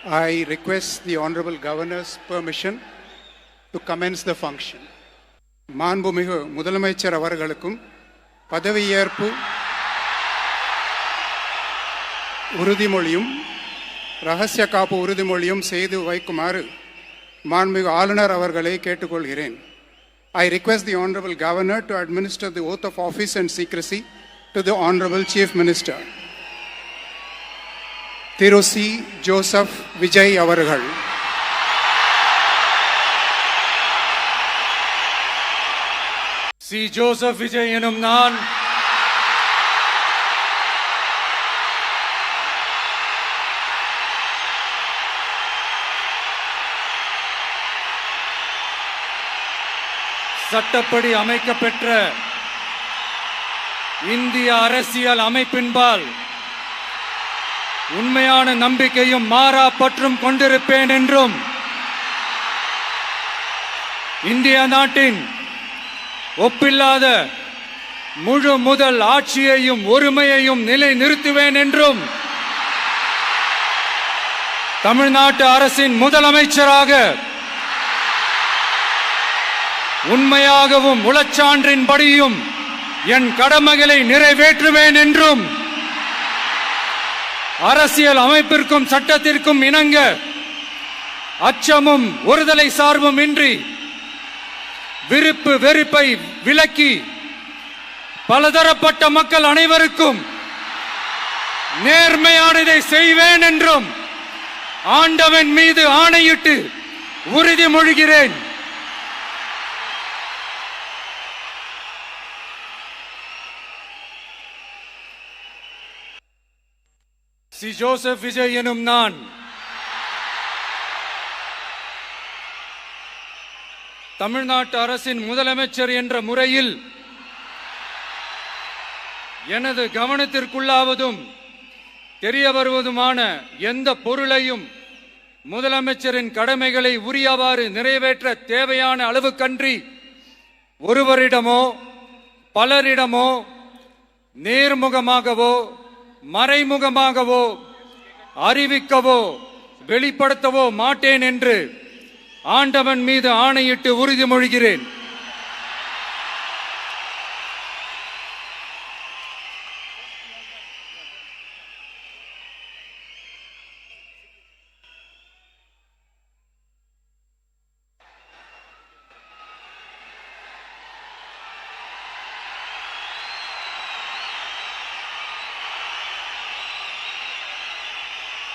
I request the Honorable Governor's permission to commence the function. மாண்புமிகு முதலமைச்சர் அவர்களுக்கும் பதவியேற்பு உறுதிமொழியும் ரகசிய காப்பு உறுதிமொழியும் செய்து வைக்குமாறு மாண்புமிகு ஆளுநர் அவர்களை கேட்டுக்கொள்கிறேன். I request the Honorable Governor to administer the oath of office and secrecy to the Honorable Chief Minister. Thiru C. Joseph Vijay அவர்கள். சி. ஜோசப் விஜய் எனும் நான் சட்டப்படி அமைக்கப்பெற்ற இந்திய அரசியல் அமைப்பின்பால் உண்மையான நம்பிக்கையும் மாறா பற்றும் கொண்டிருப்பேன் என்றும் இந்திய நாட்டின் ஒப்பில்லாத முழு முதல் ஆட்சியையும் ஒருமையையும் நிலை நிறுத்துவேன் என்றும் தமிழ்நாட்டு அரசின் முதலமைச்சராக உண்மையாகவும் உளச்சான்றின்படியும் என் கடமைகளை நிறைவேற்றுவேன் என்றும் அரசியல் அமைப்பிற்கும் சட்டத்திற்கும் இணங்க அச்சமும் ஒருதலை சார்பும் இன்றி விருப்பு வெறுப்பை விலக்கி பலதரப்பட்ட மக்கள் அனைவருக்கும் நேர்மையானதை செய்வேன் என்றும் ஆண்டவன் மீது ஆணையிட்டு உறுதிமொழிகிறேன். சி. ஜோசப் விஜய் எனும் நான் தமிழ்நாட்டு அரசின் முதலமைச்சர் என்ற முறையில் எனது கவனத்திற்குள்ளாவதும் தெரிய வருவதுமான எந்த பொருளையும் முதலமைச்சரின் கடமைகளை உரியவாறு நிறைவேற்ற தேவையான அளவுக்கன்றி ஒருவரிடமோ பலரிடமோ நேர்முகமாகவோ மறைமுகமாகவோ அறிவிக்கவோ வெளிப்படுத்தவோ மாட்டேன் என்று ஆண்டவன் மீது ஆணையிட்டு உறுதிமொழிகிறேன்.